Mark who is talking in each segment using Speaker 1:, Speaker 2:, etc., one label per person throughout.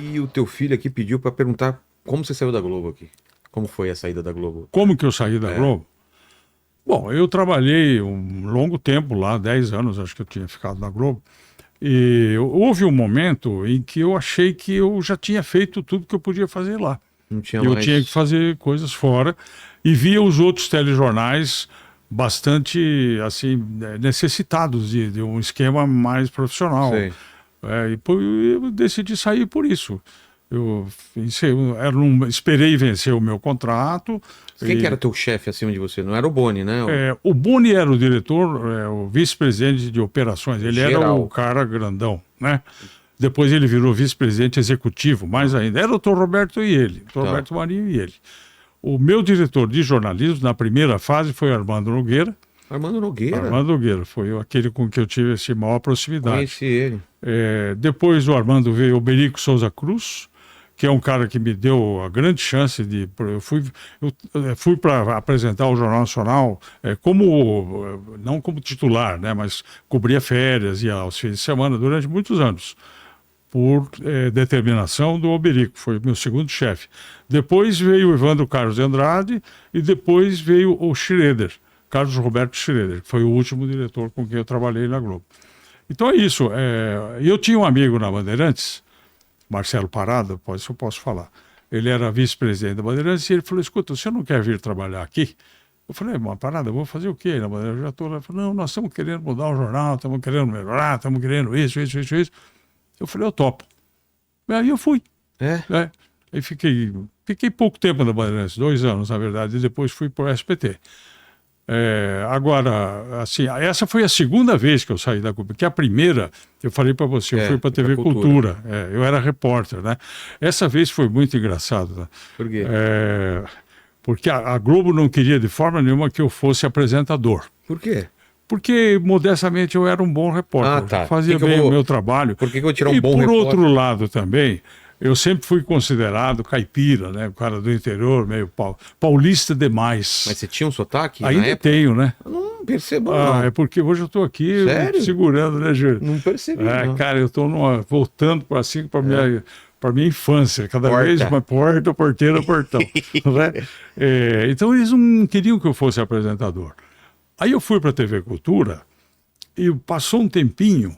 Speaker 1: E o teu filho aqui pediu pra perguntar como você saiu da Globo aqui. Como foi a saída da Globo?
Speaker 2: Como que eu saí da Globo? Bom, eu trabalhei um longo tempo lá, 10 anos acho que eu tinha ficado na Globo. E houve um momento em que eu achei que eu já tinha feito tudo que eu podia fazer lá.
Speaker 1: Não tinha
Speaker 2: E eu
Speaker 1: mais.
Speaker 2: tinha que fazer coisas fora. E via os outros telejornais bastante assim necessitados de um esquema mais profissional.
Speaker 1: Sei.
Speaker 2: Eu decidi sair por isso. Esperei vencer o meu contrato.
Speaker 1: Quem que
Speaker 2: e-
Speaker 1: era teu chefe acima de você? Não era o Boni, né?
Speaker 2: O Boni era o diretor, o vice-presidente de operações. Ele era
Speaker 1: Geral.
Speaker 2: o cara grandão, né? Depois ele virou vice-presidente executivo, mais ainda. Era o Dr. Roberto e ele, Dr. Roberto Marinho e ele. O meu diretor de jornalismo, na primeira fase, foi Armando Nogueira.
Speaker 1: Armando Nogueira.
Speaker 2: Armando Nogueira, foi aquele com que eu tive essa maior proximidade.
Speaker 1: Conheci ele.
Speaker 2: Depois do Armando veio o Berico Souza Cruz, que é um cara que me deu a grande chance de... Eu fui para apresentar o Jornal Nacional não como titular, né, mas cobria férias e aos fins de semana durante muitos anos, por determinação do Oberico, foi meu segundo chefe. Depois veio o Evandro Carlos de Andrade e depois veio o Schroeder, Carlos Roberto Schroeder, que foi o último diretor com quem eu trabalhei na Globo. Então é isso. Eu tinha um amigo na Bandeirantes, Marcelo Parada, isso eu posso falar. Ele era vice-presidente da Bandeirantes e ele falou, escuta, você não quer vir trabalhar aqui? Eu falei, mas Parada, eu vou fazer o quê na Bandeirantes? Eu já estou lá. Ele falou, não, nós estamos querendo mudar o jornal, estamos querendo melhorar, estamos querendo isso. Eu falei, eu topo. Aí eu fui. Aí fiquei pouco tempo na Bandeirantes, 2 anos, na verdade, e depois fui para o SBT. Agora, assim, essa foi a segunda vez que eu saí da Globo, porque a primeira, eu falei para você, eu fui para a TV Cultura, eu era repórter, né? Essa vez foi muito engraçado. Né?
Speaker 1: Por quê?
Speaker 2: Porque a Globo não queria de forma nenhuma que eu fosse apresentador.
Speaker 1: Por quê?
Speaker 2: Porque, modestamente, eu era um bom repórter, fazia bem o meu trabalho.
Speaker 1: Por que eu vou tirar um bom repórter?
Speaker 2: E, por outro lado, também, eu sempre fui considerado caipira, né? O cara do interior, meio paulista demais.
Speaker 1: Mas você tinha um sotaque?
Speaker 2: Ainda tenho, né?
Speaker 1: Eu não percebo, não.
Speaker 2: É porque hoje eu estou aqui segurando, né, Júlio?
Speaker 1: Não percebi, não.
Speaker 2: Cara, eu estou voltando para minha infância, cada vez mais porteira, portão. Né? Então, eles não queriam que eu fosse apresentador. Aí eu fui para a TV Cultura e passou um tempinho,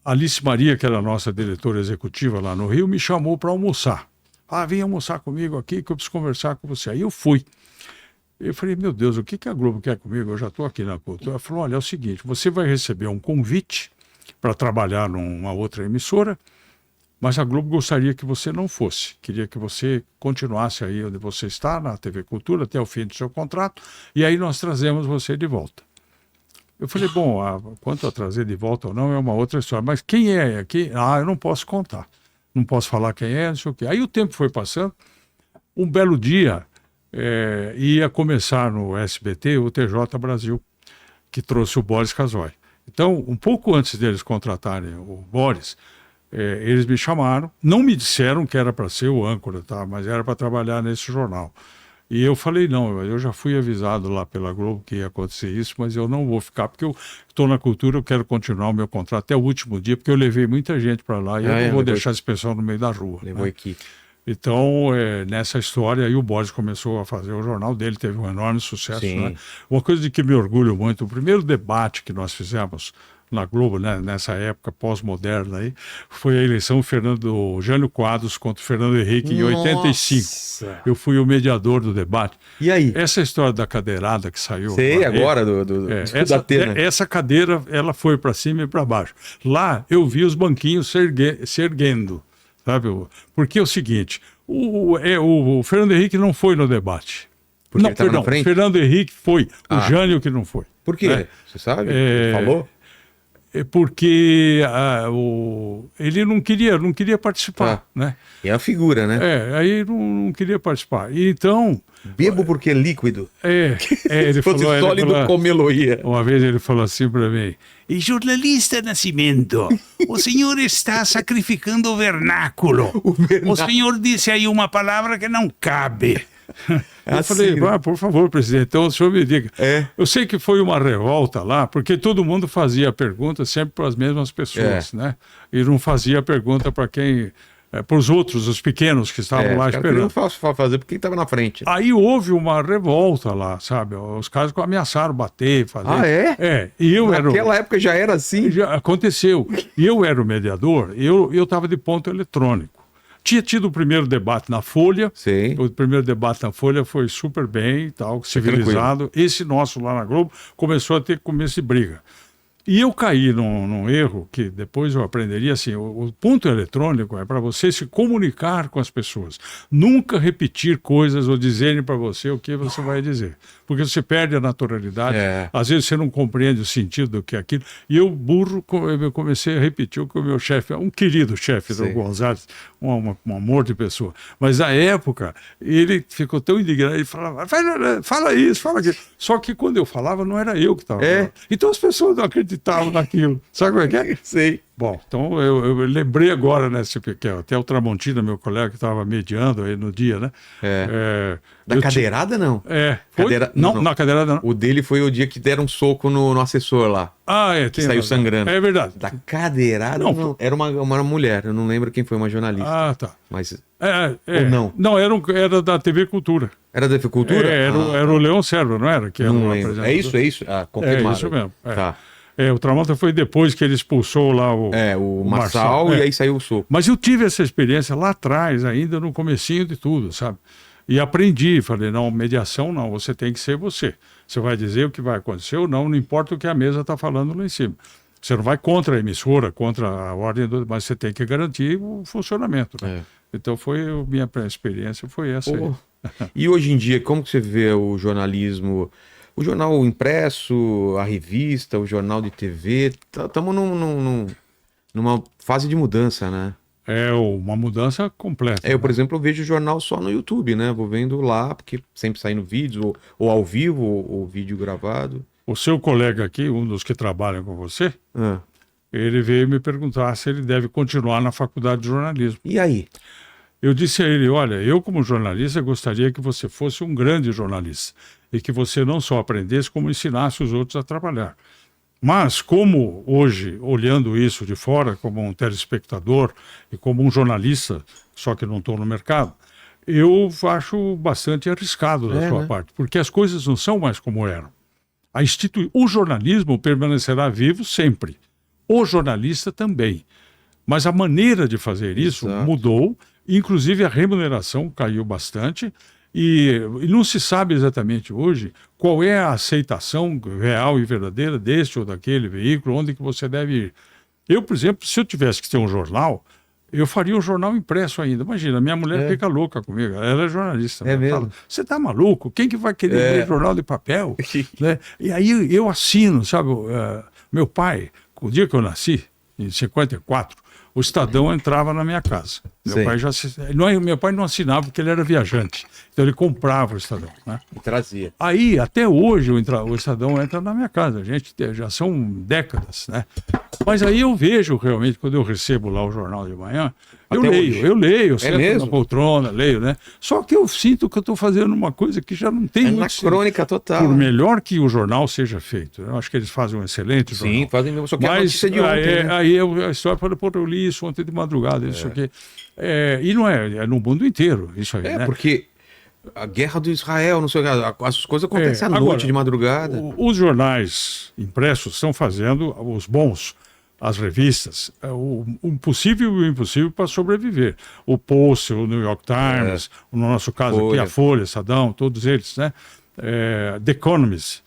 Speaker 2: a Alice Maria, que era a nossa diretora executiva lá no Rio, me chamou para almoçar. Vem almoçar comigo aqui que eu preciso conversar com você. Aí eu fui. Eu falei, meu Deus, o que a Globo quer comigo? Eu já estou aqui na Cultura. Ela falou, olha, é o seguinte, você vai receber um convite para trabalhar numa outra emissora, mas a Globo gostaria que você não fosse. Queria que você continuasse aí onde você está, na TV Cultura, até o fim do seu contrato, e aí nós trazemos você de volta. Eu falei, bom, quanto a trazer de volta ou não é uma outra história, mas quem é aqui? Eu não posso contar. Não posso falar quem é, não sei o quê. Aí o tempo foi passando, um belo dia ia começar no SBT o TJ Brasil, que trouxe o Boris Casoy. Então, um pouco antes deles contratarem o Boris, eles me chamaram, não me disseram que era para ser o âncora, tá? Mas era para trabalhar nesse jornal. E eu falei, não, eu já fui avisado lá pela Globo que ia acontecer isso, mas eu não vou ficar, porque eu estou na Cultura, eu quero continuar o meu contrato até o último dia, porque eu levei muita gente para lá e eu não vou deixar esse pessoal no meio da rua.
Speaker 1: Levou equipe.
Speaker 2: Então, nessa história, aí o Boris começou a fazer o jornal dele, teve um enorme sucesso. Né? Uma coisa de que me orgulho muito, o primeiro debate que nós fizemos na Globo, né, nessa época pós-moderna, aí, foi a eleição do Jânio Quadros contra o Fernando Henrique em 85. Eu fui o mediador do debate.
Speaker 1: E aí?
Speaker 2: Essa história da cadeirada que saiu...
Speaker 1: agora da Atena.
Speaker 2: Essa cadeira, ela foi para cima e para baixo. Lá, eu vi os banquinhos se erguendo. Sabe? Porque é o seguinte, o Fernando Henrique não foi no debate.
Speaker 1: Porque perdão,
Speaker 2: o Fernando Henrique foi, o Jânio que não foi.
Speaker 1: Por quê? Você sabe? Falou?
Speaker 2: Porque ele não queria participar. Né?
Speaker 1: É a figura, né?
Speaker 2: Aí não queria participar. E então...
Speaker 1: Bebo porque é líquido.
Speaker 2: Ele falou...
Speaker 1: sólido como meloia.
Speaker 2: Uma vez ele falou assim para mim, e jornalista Nascimento, o senhor está sacrificando o vernáculo. O senhor disse aí uma palavra que não cabe. Eu falei, por favor, presidente, então o senhor me diga. Eu sei que foi uma revolta lá, porque todo mundo fazia a pergunta sempre para as mesmas pessoas, né? E não fazia a pergunta para quem para os outros, os pequenos que estavam lá
Speaker 1: Os caras queriam
Speaker 2: esperando.
Speaker 1: fazer porque estava na frente.
Speaker 2: Aí houve uma revolta lá, sabe? Os caras ameaçaram bater, fazer.
Speaker 1: Ah, é?
Speaker 2: E eu
Speaker 1: Naquela época já era assim?
Speaker 2: Já aconteceu. E eu era o mediador, eu estava de ponto eletrônico. Tinha tido o primeiro debate na Folha.
Speaker 1: Sim.
Speaker 2: O primeiro debate na Folha foi super bem, tal, civilizado. Esse nosso lá na Globo começou a ter começo de briga. E eu caí num erro que depois eu aprenderia assim, o ponto eletrônico é para você se comunicar com as pessoas. Nunca repetir coisas ou dizerem para você o que você vai dizer. Porque você perde a naturalidade, às vezes você não compreende o sentido do que é aquilo. E eu, burro, eu comecei a repetir o que o meu chefe, um querido chefe do Gonzalez, um amor de pessoa. Mas na época, ele ficou tão indignado, ele falava, fala isso, fala aquilo. Só que quando eu falava, não era eu que estava falando. Então as pessoas não acreditavam naquilo. Sabe como é que é?
Speaker 1: Sei.
Speaker 2: Bom, então eu lembrei agora, né, que até o Tramontina, meu colega, que estava mediando aí no dia, né?
Speaker 1: Da cadeirada, não?
Speaker 2: Foi? Não, na cadeirada não.
Speaker 1: O dele foi o dia que deram um soco no assessor lá.
Speaker 2: Que
Speaker 1: saiu sangrando.
Speaker 2: É verdade.
Speaker 1: Da cadeirada, não. Era uma mulher, eu não lembro quem foi, uma jornalista.
Speaker 2: Tá.
Speaker 1: Mas...
Speaker 2: Ou
Speaker 1: não?
Speaker 2: Não, era da TV Cultura.
Speaker 1: Era da TV Cultura?
Speaker 2: Era o Leão Serva, não era? Que era
Speaker 1: não lembro. É isso? Confirmado.
Speaker 2: É isso mesmo.
Speaker 1: Tá.
Speaker 2: O Tramonta foi depois que ele expulsou lá
Speaker 1: o Marçal, e aí saiu o soco.
Speaker 2: Mas eu tive essa experiência lá atrás, ainda no comecinho de tudo, sabe? E aprendi, falei, não, mediação não, você tem que ser você. Você vai dizer o que vai acontecer ou não, não importa o que a mesa está falando lá em cima. Você não vai contra a emissora, contra a ordem, mas você tem que garantir o funcionamento. Né? Então minha experiência foi essa aí.
Speaker 1: E hoje em dia, como que você vê o jornalismo... O jornal impresso, a revista, o jornal de TV, estamos numa fase de mudança, né?
Speaker 2: Uma mudança completa.
Speaker 1: Eu, por exemplo, eu vejo o jornal só no YouTube, né? Vou vendo lá, porque sempre sai no vídeo, ou ao vivo, ou vídeo gravado.
Speaker 2: O seu colega aqui, um dos que trabalham com você, ele veio me perguntar se ele deve continuar na faculdade de jornalismo.
Speaker 1: E aí?
Speaker 2: Eu disse a ele, olha, eu como jornalista gostaria que você fosse um grande jornalista e que você não só aprendesse, como ensinasse os outros a trabalhar. Mas como hoje, olhando isso de fora, como um telespectador e como um jornalista, só que não estou no mercado, eu acho bastante arriscado da sua parte, porque as coisas não são mais como eram. O jornalismo permanecerá vivo sempre, o jornalista também. Mas a maneira de fazer isso mudou, inclusive a remuneração caiu bastante, e não se sabe exatamente hoje qual é a aceitação real e verdadeira deste ou daquele veículo, onde que você deve ir. Eu, por exemplo, se eu tivesse que ter um jornal, eu faria um jornal impresso ainda. Imagina, minha mulher fica louca comigo, ela é jornalista.
Speaker 1: Mesmo?
Speaker 2: Você tá maluco? Quem que vai querer ler jornal de papel? Né? E aí eu assino, sabe? Meu pai, o dia que eu nasci, em 54, o Estadão entrava na minha casa. Meu pai não assinava porque ele era viajante. Então ele comprava o Estadão. Né?
Speaker 1: E trazia.
Speaker 2: Aí, até hoje, o Estadão entra na minha casa. Gente, já são décadas, né? Mas aí eu vejo realmente, quando eu recebo lá o jornal de manhã, eu leio, sento na poltrona, leio, né? Só que eu sinto que eu estou fazendo uma coisa que já não tem muito
Speaker 1: anacrônica total.
Speaker 2: Por melhor que o jornal seja feito. Eu acho que eles fazem um excelente jornal.
Speaker 1: Sim, fazem mesmo, só que a notícia de ontem, né?
Speaker 2: Aí a história fala, pô, eu li isso ontem de madrugada, isso aqui. E não é no mundo inteiro isso aí, né?
Speaker 1: Porque a guerra do Israel, não sei o que, as coisas acontecem à noite, de madrugada.
Speaker 2: Os jornais impressos estão fazendo os bons, as revistas, o possível e o impossível para sobreviver. O Post, o New York Times, no nosso caso aqui, a Folha, Estadão, todos eles, né? The Economist.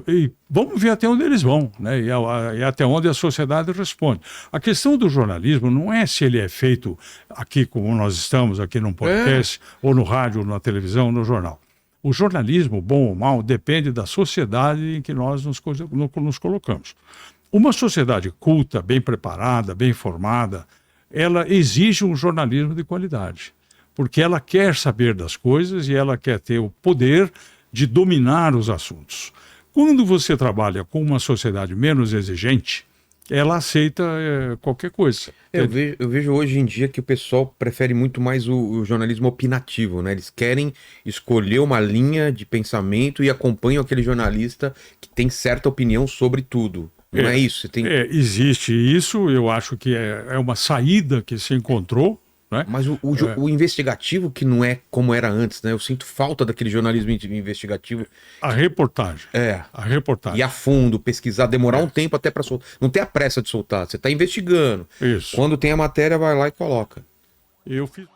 Speaker 2: E vamos ver até onde eles vão, né? E até onde a sociedade responde. A questão do jornalismo não é se ele é feito aqui como nós estamos, aqui num podcast, ou no rádio, ou na televisão, ou no jornal. O jornalismo, bom ou mal, depende da sociedade em que nós nos colocamos. Uma sociedade culta, bem preparada, bem formada, ela exige um jornalismo de qualidade, porque ela quer saber das coisas e ela quer ter o poder de dominar os assuntos. Quando você trabalha com uma sociedade menos exigente, ela aceita qualquer coisa.
Speaker 1: Eu vejo hoje em dia que o pessoal prefere muito mais o jornalismo opinativo, né? Eles querem escolher uma linha de pensamento e acompanham aquele jornalista que tem certa opinião sobre tudo. Não é isso? Você tem...
Speaker 2: Existe isso, eu acho que é uma saída que se encontrou, né?
Speaker 1: Mas o investigativo que não é como era antes, né? Eu sinto falta daquele jornalismo investigativo.
Speaker 2: A reportagem.
Speaker 1: É.
Speaker 2: A reportagem.
Speaker 1: Ir a fundo, pesquisar, demorar um tempo até para soltar. Não ter a pressa de soltar, você está investigando.
Speaker 2: Isso.
Speaker 1: Quando tem a matéria, vai lá e coloca.
Speaker 2: Eu fiz.